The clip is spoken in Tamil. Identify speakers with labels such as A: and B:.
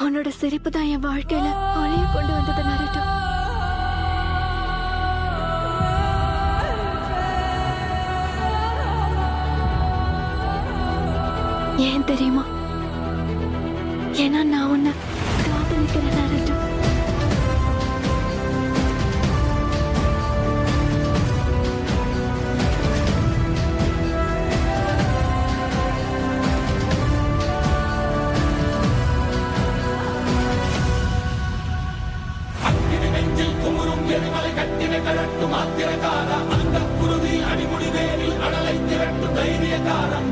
A: உன்னோட சிரிப்பு தான் என் வாழ்க்கையில ஒளிய கொண்டு வந்தது நருட்டோ. ஏன் தெரியுமா? ஏன்னா நான் உன்னை காதலிக்கிறேன் நருட்டோ.
B: எரிமலை கட்டினை கழட்டும் ஆத்திரக்கார அந்த குருதி அடிமுடி வேரில் அடலை திரட்டும் தைரியக்காரன்.